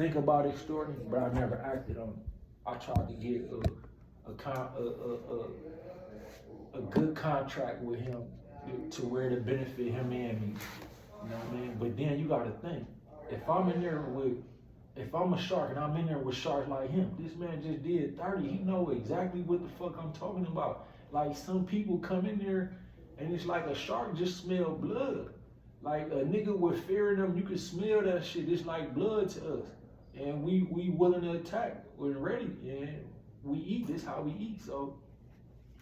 think about extorting, but I never acted on it. I tried to get a good contract with him to where to benefit him and me. You know what I mean? But then you gotta think, if I'm a shark and I'm in there with sharks like him, this man just did 30. He know exactly what the fuck I'm talking about. Like some people come in there and it's like a shark just smell blood. Like a nigga with fear in them, you can smell that shit. It's like blood to us. And we willing to attack. We're ready. And we eat. This how we eat. So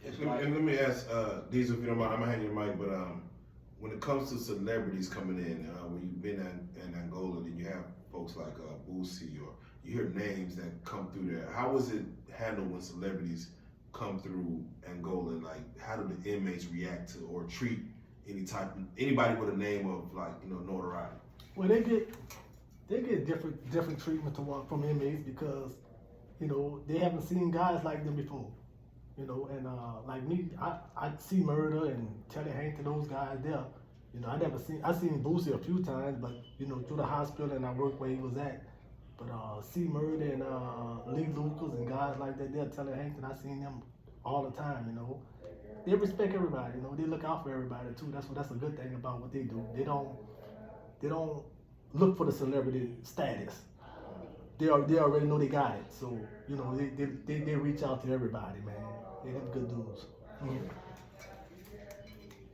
it's like, and let me ask Diesel, if you don't mind, I'm gonna hand you the mic, but when it comes to celebrities coming in, when you've been in Angola, then you have folks like Boosie, or you hear names that come through there. How was it handled when celebrities come through Angola? Like, how do the inmates react to or treat anybody with a name of, like, you know, notoriety? Well, they get different treatment from inmates because, you know, they haven't seen guys like them before. You know, and like me, I see Murder and Telly Hank and those guys there. You know, I seen Boosie a few times, but, you know, through the hospital and I worked where he was at. But see Murder and Lee Lucas and guys like that, they're Telly Hank, and I seen them all the time, you know. They respect everybody, you know, they look out for everybody too. That's a good thing about what they do. They don't look for the celebrity status. They already know they got it. So, you know, they reach out to everybody, man. They got good dudes.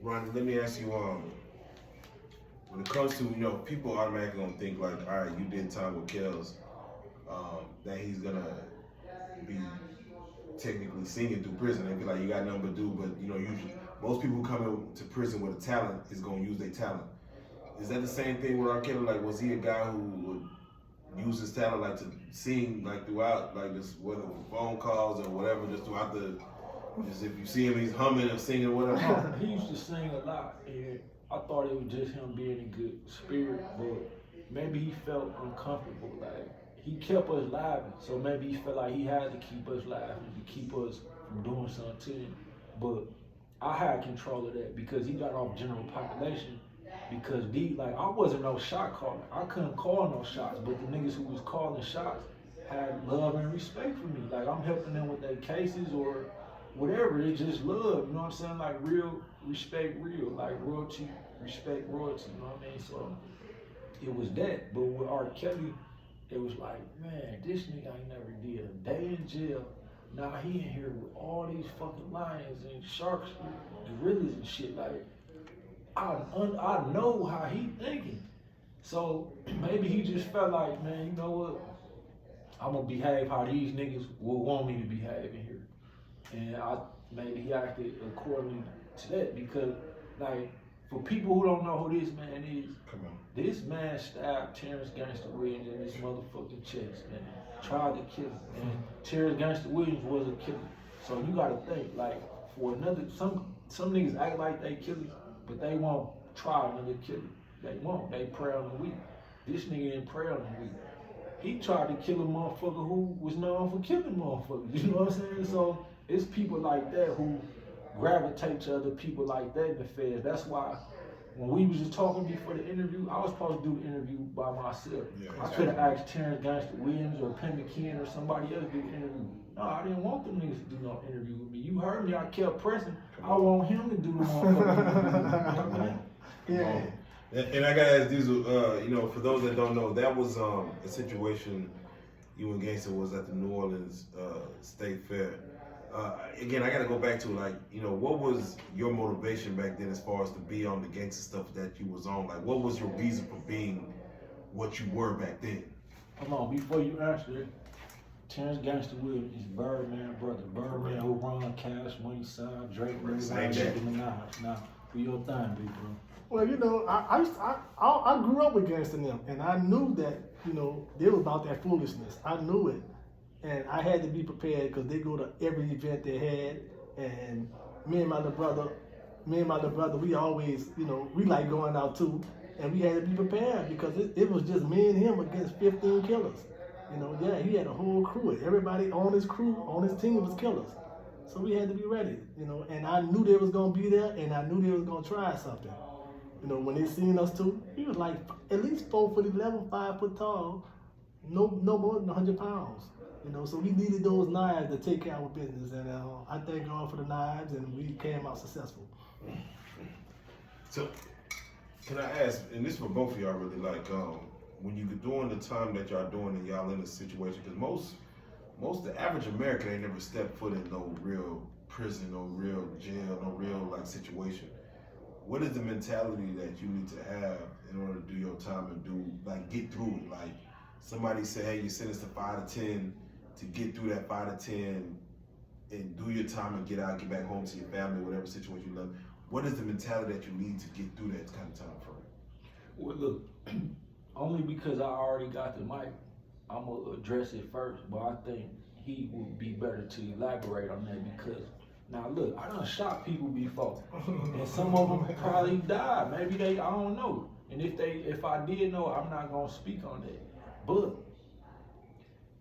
Ronnie, let me ask you, when it comes to, you know, people automatically gonna think like, all right, you did time with Kells, that he's gonna be technically singing through prison. They'd be like, you got nothing but do, but, you know, usually most people who come into prison with a talent is gonna use their talent. Is that the same thing with R.Kelly? Like, was he a guy who would use his talent, like, to sing, like, throughout, like, just whether phone calls or whatever, just throughout just if you see him, he's humming or singing or whatever? he used to sing a lot, and I thought it was just him being in good spirit, but maybe he felt uncomfortable. Like, he kept us laughing, so maybe he felt like he had to keep us laughing to keep us from doing something to him. But I had control of that because he got off general population. Because I wasn't no shot caller. I couldn't call no shots, but the niggas who was calling shots had love and respect for me. Like, I'm helping them with their cases or whatever. It's just love, you know what I'm saying? Like, real respect, real. Like, royalty, respect, royalty, you know what I mean? So it was that. But with R. Kelly, it was like, man, this nigga ain't never did a day in jail. Now he in here with all these fucking lions and sharks, gorillas and shit. Like, I know how he thinking. So maybe he just felt like, man, you know what? I'm gonna behave how these niggas will want me to behave in here. And maybe he acted accordingly to that because, like, for people who don't know who this man is, this man stabbed Terrence Gangster Williams in his motherfucking chest, man. Tried to kill him. And Terrence Gangster Williams was a killer. So you gotta think, like, for another, some niggas act like they killers, but they won't try another killer. They won't. They prey on the weak. This nigga didn't prey on the weak. He tried to kill a motherfucker who was known for killing motherfuckers. You know what I'm saying? So it's people like that who gravitate to other people like that in the feds. That's why when we was just talking before the interview, I was supposed to do the interview by myself. Yeah, exactly. I could have asked Terrence Gangster Williams or Penn McKeon or somebody else to do the interview. No, I didn't want them niggas to do no interview with me. You heard me, I kept pressing. I want him to do the motherfucking interview. Yeah. And I gotta ask Diesel, you know, for those that don't know, that was a situation you and Gangsta was at the New Orleans State Fair. Again, I gotta go back to, like, you know, what was your motivation back then as far as to be on the gangster stuff that you was on? Like, what was your reason for being what you were back then? Hold on, before you answer it, Terrence Gangster Williams is Birdman brother. Birdman who run Cash Money Sign, Drake, Nicki Minaj. Now, do your thing, big bro. Well, you know, I grew up with Gangsta and them, and I knew that, you know, they was about that foolishness. I knew it. And I had to be prepared because they go to every event they had. And me and my little brother, we always, you know, we like going out too. And we had to be prepared because it was just me and him against 15 killers. You know, yeah, he had a whole crew. Everybody on his crew, on his team was killers. So we had to be ready, you know. And I knew they was going to be there, and I knew they was going to try something. You know, when they seen us too, he was like at least 4'11", 5 foot tall. no more than 100 pounds. You know, so we needed those knives to take care of our business, and I thank God for the knives, and we came out successful. So, can I ask, and this for both of y'all really, like, when you doing the time that y'all doing and y'all in a situation, because most the average American ain't never stepped foot in no real prison, no real jail, no real like situation. What is the mentality that you need to have in order to do your time and do like get through it? Like somebody say, hey, you sentenced to 5 to 10 to get through that 5 to 10 and do your time and get out, get back home to your family, whatever situation you love. What is the mentality that you need to get through that kind of time frame? Well, look, only because I already got the mic, I'm gonna address it first. But I think he would be better to elaborate on that because now look, I done shot people before, and some of them probably died. Maybe I don't know. And if I did know, I'm not gonna speak on that. But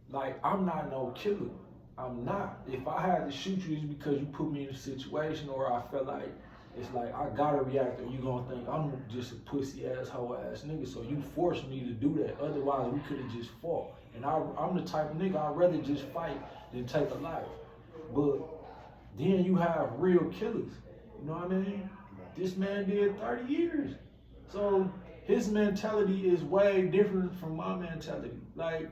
like, I'm not no killer. I'm not. If I had to shoot you, it's because you put me in a situation, or I felt like it's like I gotta react, or you gonna think I'm just a pussy ass hoe ass nigga. So you forced me to do that. Otherwise, we could have just fought. And I'm the type of nigga I'd rather just fight than take a life. But then you have real killers. You know what I mean? This man did 30 years. So his mentality is way different from my mentality. Like,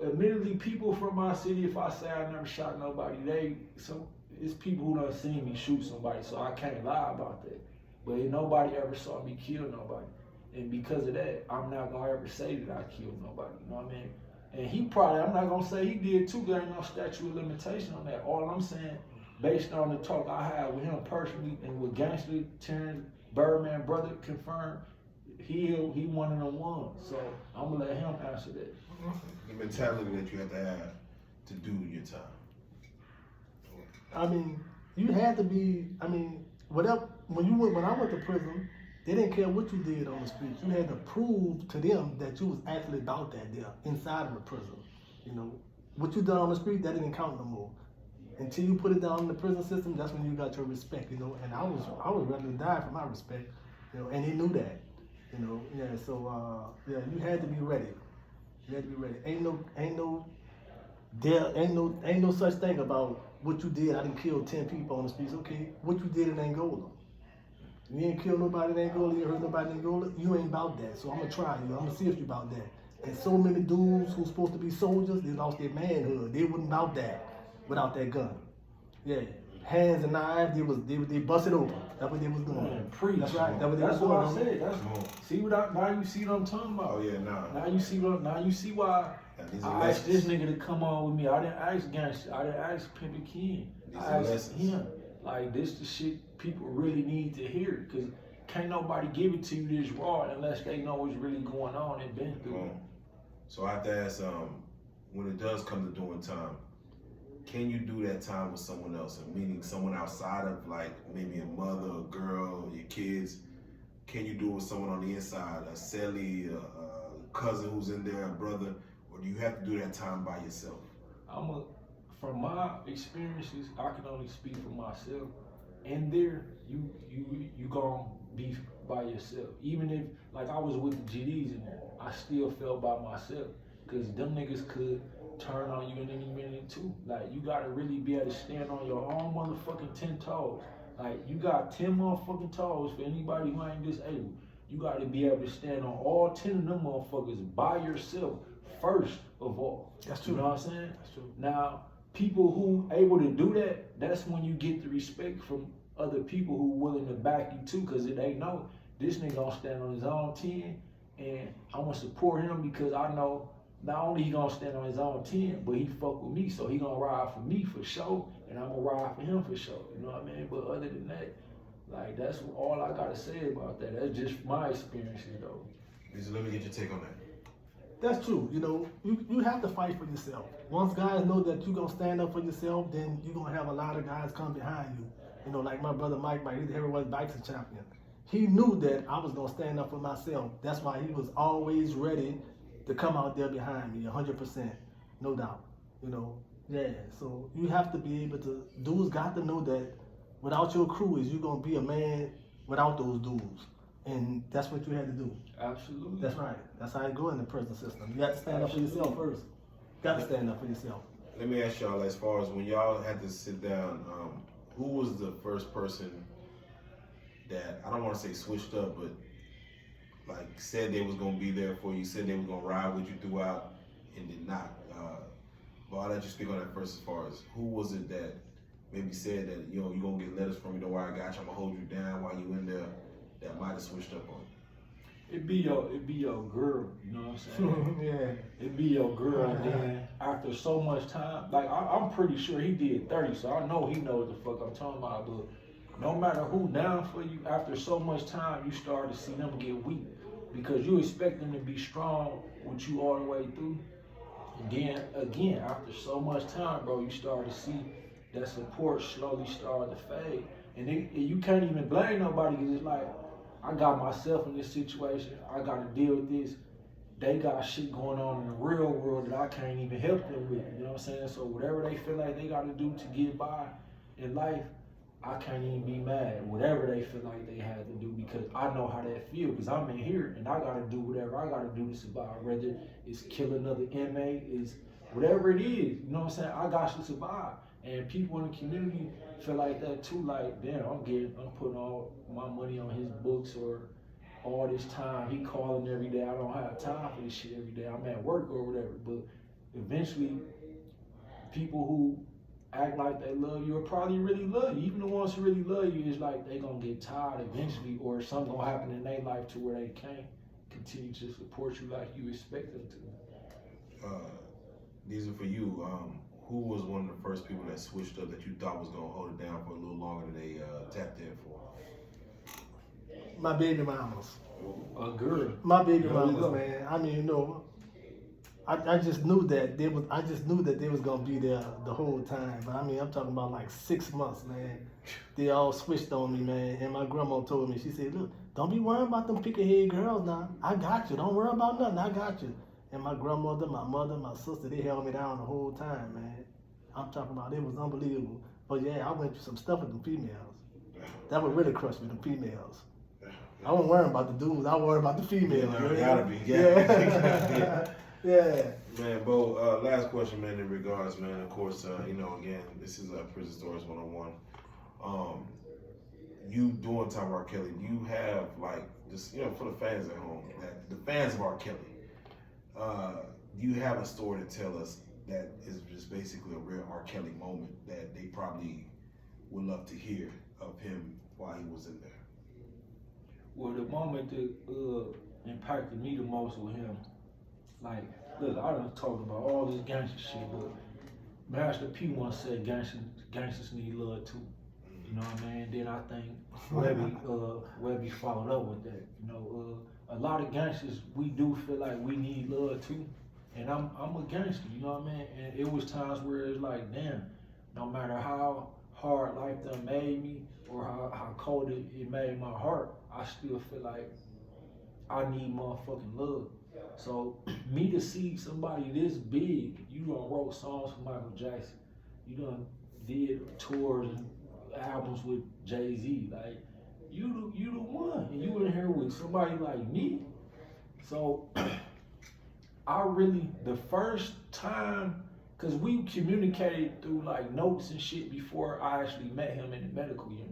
admittedly, people from my city, if I say I never shot nobody, it's people who done seen me shoot somebody, so I can't lie about that. But nobody ever saw me kill nobody. And because of that, I'm not gonna ever say that I killed nobody, you know what I mean? And he probably, I'm not gonna say he did too, there ain't no statute of limitation on that. All I'm saying, based on the talk I had with him personally and with Gangster, Terrence, Birdman, brother confirmed, he one of them ones. So I'm gonna let him answer that. The mentality that you have to do your time. I mean, you had to be. I mean, whatever. When I went to prison, they didn't care what you did on the streets. You had to prove to them that you was actually about that there inside of the prison. You know, what you done on the street, that didn't count no more. Until you put it down in the prison system, that's when you got your respect. You know, and I was ready to die for my respect. You know, and he knew that. You know, yeah. So yeah, you had to be ready. You had to be ready. Ain't no such thing about what you did. I didn't kill 10 people on the streets. Okay, what you did in Angola? You ain't kill nobody in Angola. You ain't hurt nobody in Angola. You ain't about that. So I'm gonna try you. I'm gonna see if you about that. And so many dudes who's supposed to be soldiers, they lost their manhood. They wasn't about that without that gun. Yeah, hands and knives. They busted open. That's what they was doing. Man, preach. That's right. That's what they was what I doing. said. Now you see what I'm talking about. Oh yeah, nah. Now you see why I asked this nigga to come on with me. I didn't ask Gangster. I didn't ask Pimpin' Ken. I asked him. Like, this the shit people really need to hear, because can't nobody give it to you this raw unless they know what's really going on and been through. So I have to ask, when it does come to doing time, can you do that time with someone else? Meaning someone outside of, like, maybe a mother, a girl, your kids. Can you do it with someone on the inside, a cellie, a cousin who's in there, a brother, or do you have to do that time by yourself? From my experiences, I can only speak for myself. In there, you gonna be by yourself. Even if, like, I was with the GDs in there, I still felt by myself, because them niggas could turn on you in any minute too. Like, you gotta really be able to stand on your own motherfucking 10 toes. Like, you got 10 motherfucking toes for anybody who ain't disabled. You gotta be able to stand on all 10 of them motherfuckers by yourself first of all. That's true. You know what I'm saying? That's true. Now, people who able to do that, that's when you get the respect from other people who willing to back you too, because they know this nigga gonna stand on his own 10, and I'm gonna support him because I know not only he gonna stand on his own 10, but he fuck with me, so he gonna ride for me for sure, and I'm gonna ride for him for sure. You know what I mean? But other than that, like, that's all I gotta say about that. That's just my experiences though. Let me get your take on that. That's true. You know, you have to fight for yourself. Once guys know that you're going to stand up for yourself, then you're going to have a lot of guys come behind you. You know, like my brother Mike, he's the heavyweight boxing champion. He knew that I was going to stand up for myself. That's why he was always ready to come out there behind me, 100%, no doubt. You know, yeah. So you have to be able to, dudes got to know that without your crew, you're going to be a man without those dudes. And that's what you had to do. Absolutely. That's right. That's how you go in the prison system. You got to stand up for yourself first. Got to stand up for yourself. Let me ask y'all, as far as when y'all had to sit down, who was the first person that, I don't want to say switched up, but like said they was gonna be there for you, said they was gonna ride with you throughout, and did not? But I'll let you speak on that first. As far as who was it that maybe said that, you gonna get letters from me, don't worry, I got you, I'm gonna hold you down while you in there, that might have switched up on you? It be your girl, you know what I'm saying? Yeah. It be your girl, and then after so much time, like I'm pretty sure he did 30, so I know he knows what the fuck I'm talking about. But no matter who down for you, after so much time, you start to see them get weak because you expect them to be strong with you all the way through. And then again, after so much time, bro, you start to see that support slowly start to fade, and you can't even blame nobody because it's like, I got myself in this situation. I got to deal with this. They got shit going on in the real world that I can't even help them with. You know what I'm saying? So whatever they feel like they got to do to get by in life, I can't even be mad. Whatever they feel like they had to do, because I know how that feel. Because I'm in here and I got to do whatever I got to do to survive. Whether it's kill another inmate, is whatever it is. You know what I'm saying? I got to survive. And people in the community feel like that too, like, damn, I'm putting all my money on his books, or all this time, he calling every day, I don't have time for this shit every day, I'm at work or whatever. But eventually, people who act like they love you or probably really love you, even the ones who really love you, it's like they gonna get tired eventually, or something gonna happen in their life to where they can't continue to support you like you expect them to. These are for you. Who was one of the first people that switched up that you thought was gonna hold it down for a little longer than they tapped in for? My baby mamas. A girl. My baby There we mamas, go. man. I mean, I just knew that they was gonna be there the whole time. But I mean, I'm talking about like 6 months, man. They all switched on me, man. And my grandma told me, she said, "Look, don't be worrying about them pickerhead girls now. I got you. Don't worry about nothing. I got you." And my grandmother, my mother, my sister, they held me down the whole time, man. I'm talking about, it was unbelievable. But yeah, I went through some stuff with them females. That would really crush me, them females. I wasn't worrying about the dudes. I was worried about the females. Yeah, man. gotta be. Yeah. Yeah. Man, Bo, last question, man, in regards, man, of course, again, this is Prison Stories 101. You doing time R.Kelly, do you have, like, just, for the fans at home, like, the fans of R.Kelly, do you have a story to tell us that is just basically a real R.Kelly moment that they probably would love to hear of him while he was in there? Well, the moment that impacted me the most with him, like, look, I done talked about all this gangster shit, but Master P once said gangsters need love too. You know what I mean? Then I think Webby followed up with that. A lot of gangsters, we do feel like we need love too. And I'm a gangster, you know what I mean? And it was times where it's like, damn, no matter how hard life done made me or how cold it made my heart, I still feel like I need motherfucking love. So me to see somebody this big, you done wrote songs for Michael Jackson, you done did tours and albums with Jay-Z, like you the one, and you in here with somebody like me. So I really, the first time, cause we communicated through like notes and shit before I actually met him in the medical unit.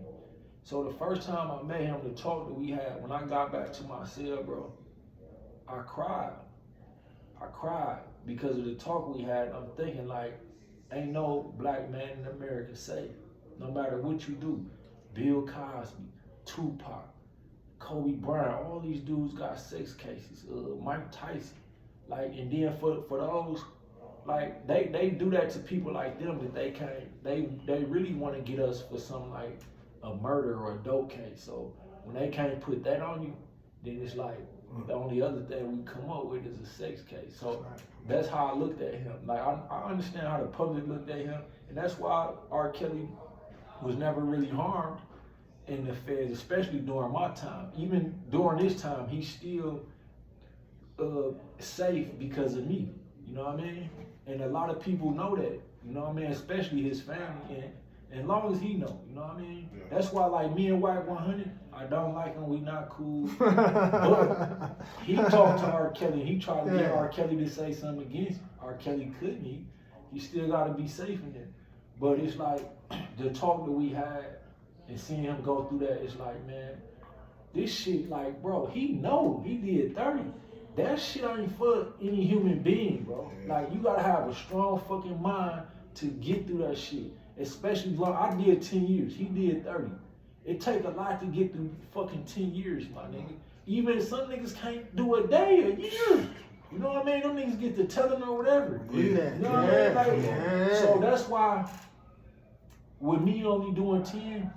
So the first time I met him, the talk that we had, when I got back to my cell, bro, I cried because of the talk we had. I'm thinking like, ain't no black man in America safe, no matter what you do. Bill Cosby, Tupac, Kobe Bryant, all these dudes got sex cases. Mike Tyson, like, and then for those, like they do that to people like them that they can't. They really want to get us for something like a murder or a dope case. So when they can't put that on you, then it's like the only other thing we come up with is a sex case. So that's how I looked at him. Like I understand how the public looked at him, and that's why R. Kelly was never really harmed in the feds, especially during my time. Even during this time, he's still safe because of me. You know what I mean? And a lot of people know that. You know what I mean? Especially his family As long as he know, you know what I mean? Yeah. That's why, like, me and Wack 100, I don't like him, we not cool. But he talked to R.Kelly, he tried to get R.Kelly to say something against him. R.Kelly couldn't, he still got to be safe in there. But it's like, the talk that we had and seeing him go through that, it's like, man, this shit, like, bro, he know he did 30. That shit ain't for any human being, bro. Yeah. Like, you gotta have a strong fucking mind to get through that shit. Especially long, I did 10 years, he did 30. It take a lot to get through fucking 10 years, my nigga. Even if some niggas can't do a day, a year. You know what I mean? Them niggas get to telling or whatever. Yeah. You know what I mean? Like, so that's why, with me only doing 10,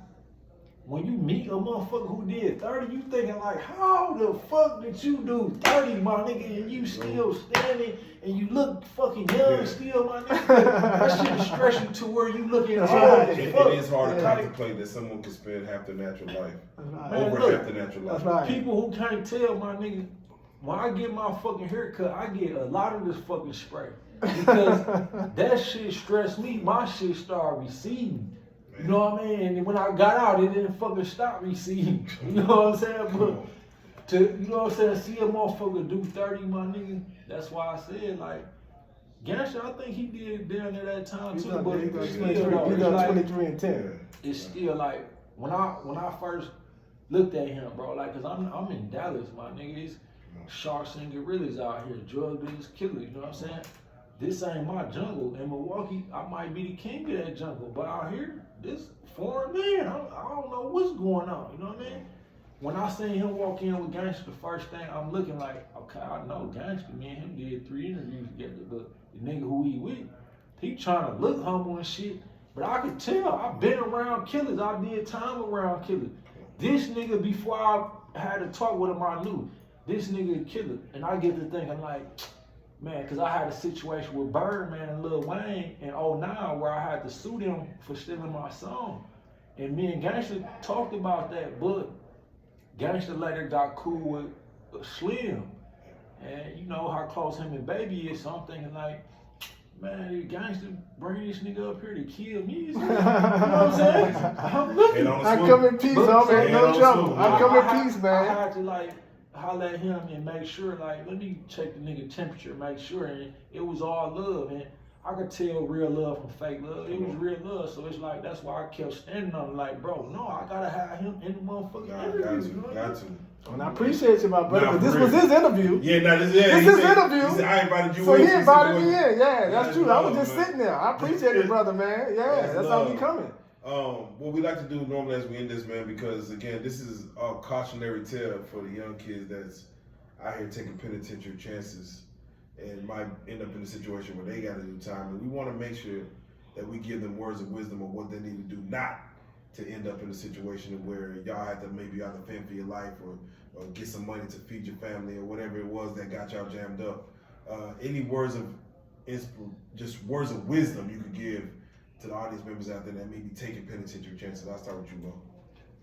when you meet a motherfucker who did 30, you thinking like, how the fuck did you do 30, my nigga, and you still standing and you look fucking young still, my nigga? That shit stress you to where you looking old as fuck. It is hard to contemplate that someone can spend half their natural life over look, half their natural life. That's right. People who can't tell, my nigga, when I get my fucking haircut, I get a lot of this fucking spray. Because that shit stressed me, my shit started receding. You know what I mean? And when I got out, it didn't fucking stop receding. You know what I'm saying? But to, you know what I'm saying, see a motherfucker do 30, my nigga, that's why I said, like, Gangsta, I think he did down there that time too. But He it's done still, like, 23 and 10. it's still like, when I first looked at him, bro, like, cause I'm in Dallas, my nigga, it's sharks and gorillas out here, drug dealers, killers, you know what I'm saying? This ain't my jungle. In Milwaukee, I might be the king of that jungle, but out here, this foreign man, I don't know what's going on, you know what I mean? When I seen him walk in with Gangsta, the first thing I'm looking like, okay, I know Gangsta, me and him did 3 interviews together, but the nigga who he with, he trying to look humble and shit, but I could tell, I've been around killers, I did time around killers. This nigga, before I had to talk with him, I knew, this nigga a killer, and I get to thinking like, man, because I had a situation with Birdman and Lil Wayne in 09 where I had to sue them for stealing my song. And me and Gangsta talked about that, but Gangsta later got cool with Slim. And you know how close him and Baby is, so I'm thinking like, man, Gangsta bring this nigga up here to kill me. You know what I'm saying? I'm looking. I come in peace, homie. No trouble. I come in peace, man. I had to like holler at him and make sure, like, let me check the nigga temperature, make sure, and it was all love, and I could tell real love from fake love. It was real love, so it's like, that's why I kept standing on it, like, bro, no, I gotta have him in the motherfucking interview. Got to. And I appreciate you, my brother, Nah, but this for was real. his interview. Yeah, no, this This is interview. He said, I invited you So in. he invited me in. Yeah, Yeah, that's true. I was just man. sitting there. I appreciate it, brother, man. Yeah, that's how we coming. What we like to do normally as we end this, man, because again, this is a cautionary tale for the young kids that's out here taking penitentiary chances and might end up in a situation where they got to do time. And we want to make sure that we give them words of wisdom of what they need to do not to end up in a situation where y'all have to maybe either fend for your life or get some money to feed your family or whatever it was that got y'all jammed up. Any words of just words of wisdom you could give to the audience members out there that may be taking penitentiary chances. I'll start with you, Mo.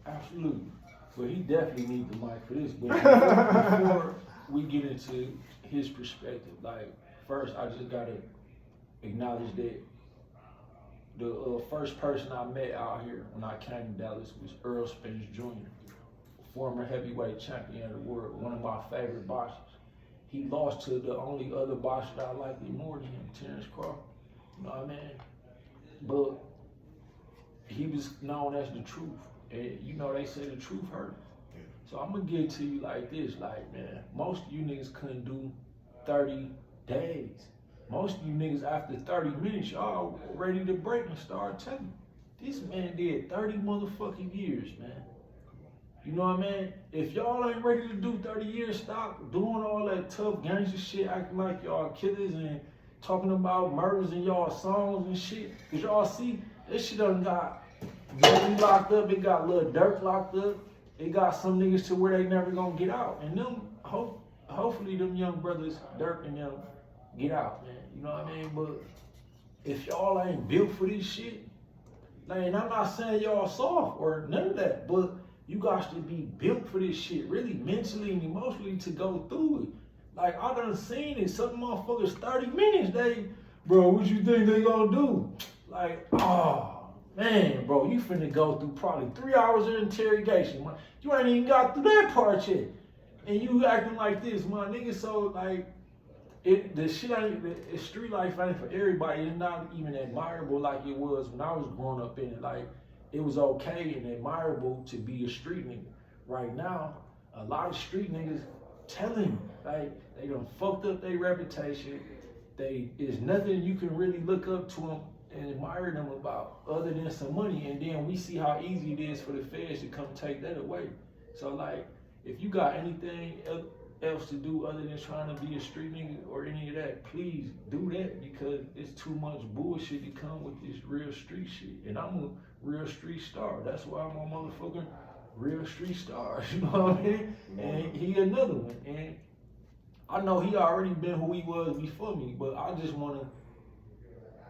Absolutely. Well, he definitely needs the mic for this, but before we get into his perspective, like, first I just gotta acknowledge that the first person I met out here when I came to Dallas was Earl Spence Jr., former heavyweight champion of the world, one of my favorite boxers. He lost to the only other boxer that I liked more than him, Terrence Crawford. You know what I mean? But he was known as the truth. And you know they say the truth hurts. So I'm gonna give it to you like this, like, man, most of you niggas couldn't do 30 days. Most of you niggas after 30 minutes, y'all ready to break and start telling. This man did 30 motherfucking years, man. You know what I mean? If y'all ain't ready to do 30 years, stop doing all that tough gangster shit, acting like y'all killers and talking about murders in y'all songs and shit. Cause y'all see, this shit done got Jay locked up, it got Lil Durk locked up, it got some niggas to where they never gonna get out. And them, hopefully them young brothers, Durk and them, get out, man. You know what I mean? But if y'all ain't built for this shit, like, and I'm not saying y'all soft or none of that, but you got to be built for this shit, really mentally and emotionally to go through it. Like, I done seen it, some motherfuckers 30 minutes, bro, what you think they gonna do? Like, oh, Man, bro, you finna go through probably 3 hours of interrogation, man. You ain't even got through that part yet. And you acting like this, my nigga. So, like, the shit ain't, the street life ain't for everybody. It's not even admirable like it was when I was growing up in it. Like, it was okay and admirable to be a street nigga. Right now, a lot of street niggas telling you, like, they done fucked up their reputation. There's nothing you can really look up to them and admire them about other than some money. And then we see how easy it is for the feds to come take that away. So, like, if you got anything else to do other than trying to be a street nigga or any of that, please do that, because it's too much bullshit to come with this real street shit. And I'm a real street star. That's why I'm a motherfucking real street star. You know what I mean? And he another one. And I know he already been who he was before me, but I just wanna,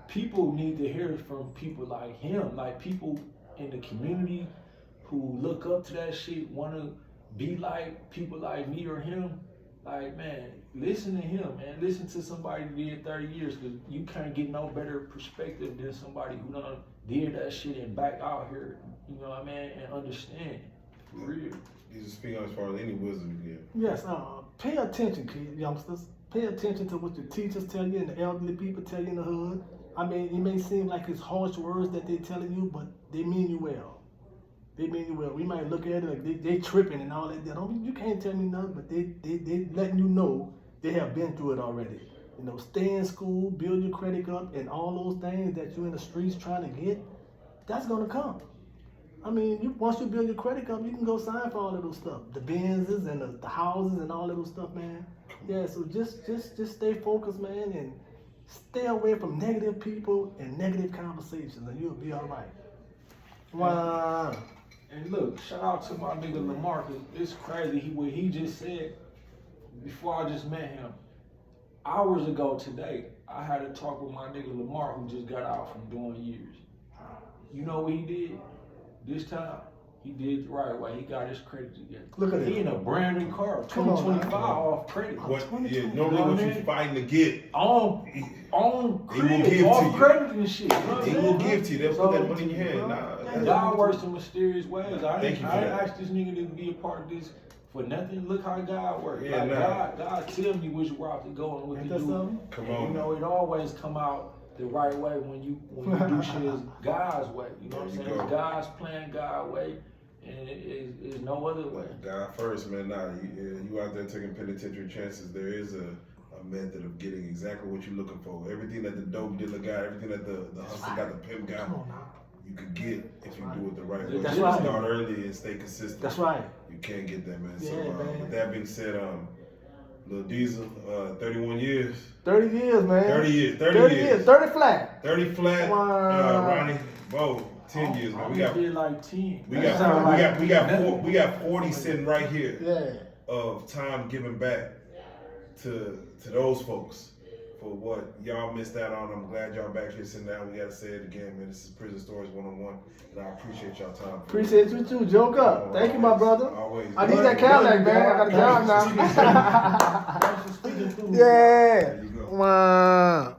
people need to hear from people like him, like people in the community who look up to that shit, wanna be like people like me or him. Like, man, listen to him, man. Listen to somebody who did 30 years, because you can't get no better perspective than somebody who done did that shit and back out here, you know what I mean, and understand. For real. You just speak on as far as any wisdom you give. Yes, pay attention, kids, youngsters. Pay attention to what your teachers tell you and the elderly people tell you in the hood. I mean, it may seem like it's harsh words that they're telling you, but they mean you well. They mean you well. We might look at it like they tripping and all that. You can't tell me nothing, but they letting you know they have been through it already. You know, stay in school, build your credit up, and all those things that you're in the streets trying to get, that's gonna come. I mean, once you build your credit up, you can go sign for all of those stuff. The Benzes and the houses and all of those stuff, man. Yeah, so just stay focused, man, and stay away from negative people and negative conversations, and you'll be all right. Wow. And look, shout out to my nigga Lamar, cause it's crazy what he just said before I just met him. Hours ago today, I had a talk with my nigga Lamar, who just got out from doing years. You know what he did? This time, he did the right way. He got his credit together. Look at he him. in a brand new car, 2025 off credit. What? Yeah, normally what you fighting to get. On He will credit, give off to you. credit and shit. You know what I'm He saying? will give to you. They'll put that money in your hand. Nah, God works in mysterious ways. I Thank didn't you for that. ask this nigga to be a part of this for nothing. Look how God works. Yeah, Like, nah. God tell me which route to go and what Ain't to that do. something? Come And, on. you know, it always come out the right way when you do shit is God's way. You know what I'm There you saying? go. It's God's plan, God's way, and it is no other way. God first, man. Nah, you out there taking penitentiary chances. There is a method of getting exactly what you're looking for. Everything that the dope dealer got, everything that the hustler got, the pimp got, Come on now. you can get if you do it the right way. That's You right. start early and stay consistent. That's right. You can't get that, man. So Yeah, man. with that being said, Lil Diesel, 31 years. 30 years, man. 30 years. 30 years. 30 flat. 30 flat. Wow. Ronnie, whoa, 10 years, man. We did like 10. we got 40 sitting right here Yeah. of time given back to those folks for what y'all missed out on. I'm glad y'all back here sitting down. We gotta say it again, man. This is Prison Stories 101, and I appreciate y'all time. Appreciate you too. Joke up. Thank you, my brother. Always. I need that Cadillac, man. I got a job now. Speaking through. Yeah. There you go. Wow.